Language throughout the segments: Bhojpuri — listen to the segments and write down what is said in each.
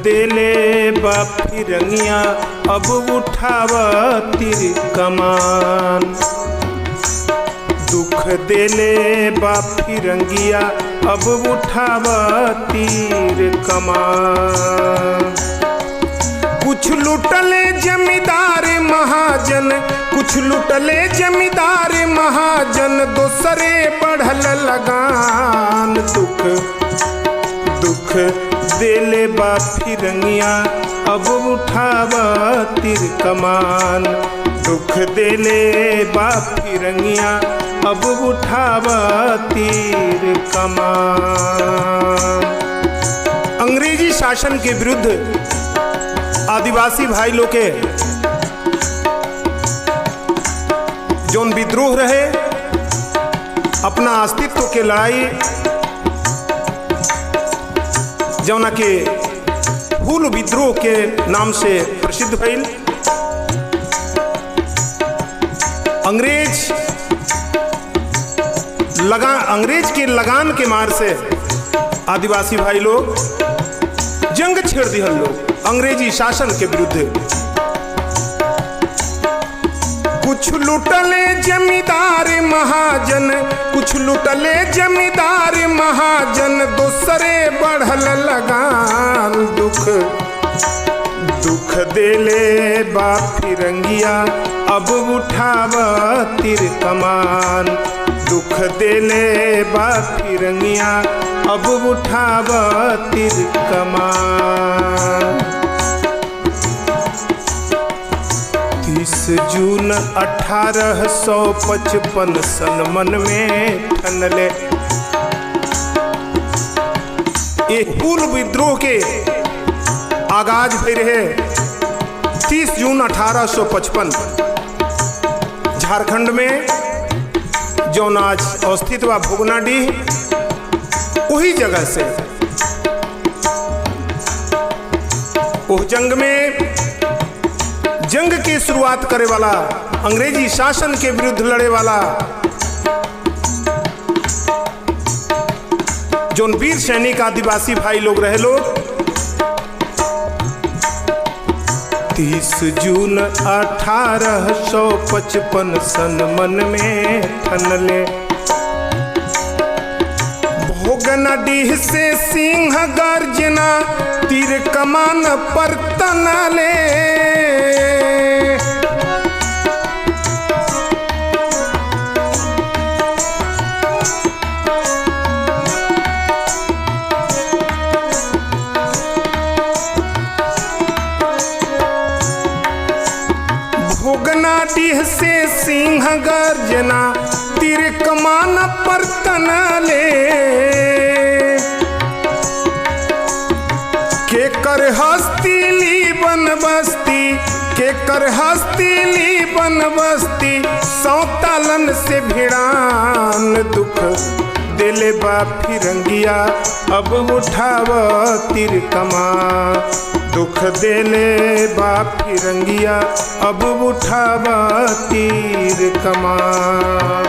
देले बा फिरंगिया अब उठावा तीर कमान। दुख देले बा फिरंगिया अब उठावा तीर कमान। कुछ लुटले जमींदार महाजन, कुछ लुटले जमींदार महाजन, दोसरे बढ़ल लगान। दुख देले बा फिरंगिया अब उठावा तीर कमान। दुख देले बा फिरंगिया अब उठावा तीर कमान। अंग्रेजी शासन के विरुद्ध आदिवासी भाई लोग के जौन विद्रोह रहे, अपना अस्तित्व के लड़ाई जौना के हुल विद्रोह के नाम से प्रसिद्ध भइल। अंग्रेज के लगान के मार से आदिवासी भाई लोग जंग छेड़ दिहल लोग अंग्रेजी शासन के विरुद्ध। कुछ लुटले जमींदार महाजन, कुछ लुटले जमींदार महाजन, दोसरे बढ़ल लगान। दुख देले बा फिरंगिया अब उठावा तीर कमान। दुख देले बा फिरंगिया अब उठावा तीर कमान। 30 जून 1855 सन मन में ठनले एक हुल विद्रोह के आगाज भई रहे। 30 जून 1855 झारखंड में जौन आज अवस्थित बा भोगनाडीह, वही जगह से उस जंग में जंग की शुरुआत करे वाला, अंग्रेजी शासन के विरुद्ध लड़े वाला जौन वीर सैनिक आदिवासी भाई लोग रहे लोग 30 जून 1855 सन मन में ठनले। भोगनाडीह से सिंह गर्जना तीर कमान पर तनले। भोगनाडीह से सिंह गर्जना तीर कमान पर तनले। के कर हस्ती ली बन बस्ती, के कर हस्ती ली बन बस्ती, सौतालन से भिड़ान। दुख देले बा फिरंगिया अब उठावा तीर कमान। दुख देले बा फिरंगिया अब उठावा तीर कमान।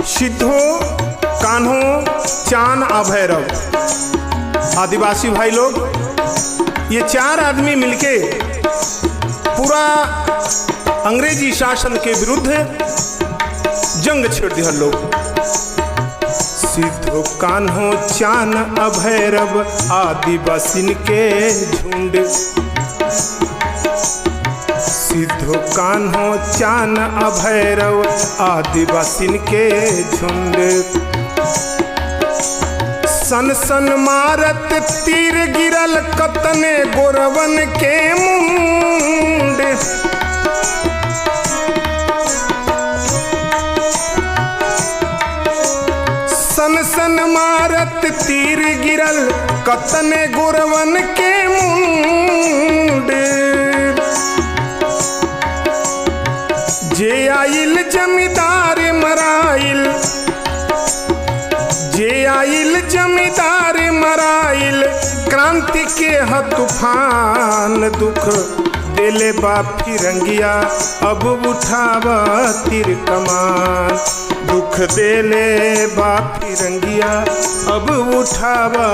सिद्धो, कान्हो, चान आ भैरव आदिवासी भाई लोग, ये 4 आदमी मिलके पूरा अंग्रेजी शासन के विरुद्ध जंग छेड़ दिया लोग। सिद्धो, कान्हो, चान आ भैरव आदिवासिन के झुंड। सिद्धो, कान्हो, चान आ भैरव आदिवासिन के झुंड। सन सन मारत तीर गिरल कतने गोरवन के मुंड। सन सन मारत तीर गिरल कतने गोरवन के मुंड। जे आइल जमींदार मराइल, जे आइल जमींदार मराइल क्रांति के ह तूफान दुख देले बा फिरंगिया अब उठावा तीर कमान दुख देले बा फिरंगिया अब उठावा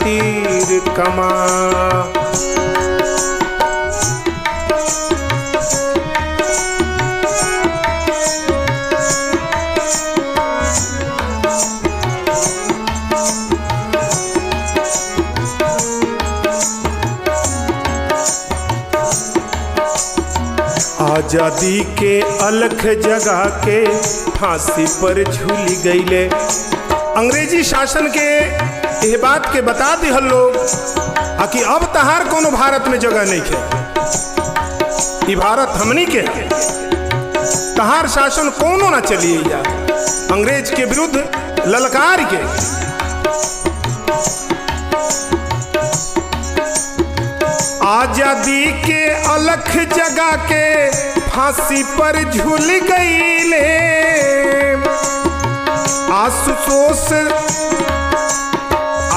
तीर कमान। आजादी के अलख जगा के फांसी पर झूली गईले। अंग्रेजी शासन के यह बात के बता दिहल लोग कि अब तहार कोनो भारत में जगह नहीं है, भारत हमनी के है, तहार शासन कोनो ना चलिए जा। अंग्रेज के विरुद्ध ललकार के आजादी के अलख जगा के फांसी पर झूल गईले।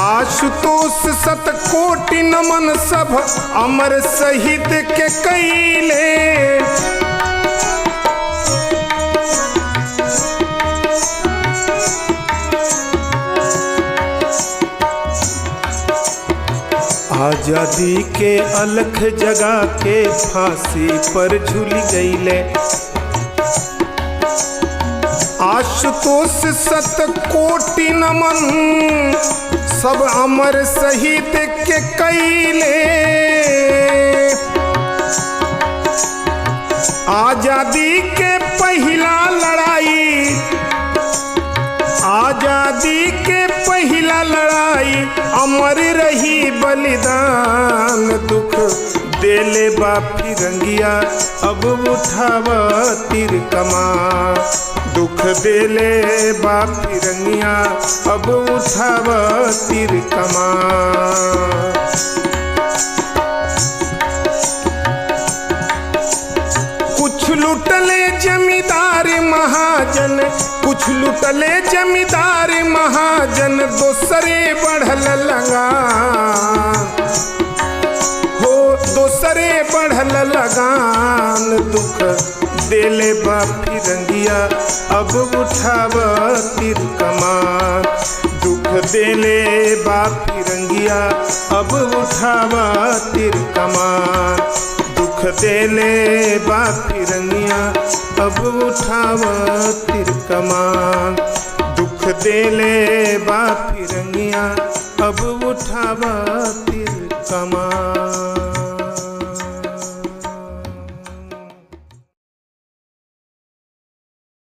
आशुतोष शतकोटि नमन सब अमर शहीद के कईले। आजादी के अलख जगा के फांसी पर झूल गईले। आशुतोष शतकोटि नमन सब अमर शहीद के कईले। आजादी के पहला लड़ाई, आजादी के पहला लड़ाई अमर रही बलिदान दुख देले बा फिरंगिया अब उठावा तीर कमान दुख देले बा फिरंगिया अब उठावा तीर कमान। कुछ लुटले जमींदार महाजन, कुछ लुटले जमींदार महाजन दोसरे बढ़ल लगान हो दोसरे बढ़ल लगान दुख देले बा फिरंगिया अब उठावा तीर कमान दुख देले बा फिरंगिया अब उठावा तीर कमान दुख देले बा फिरंगिया अब उठावा तीर कमान दुख देले बा फिरंगिया अब उठावा तीर कमान।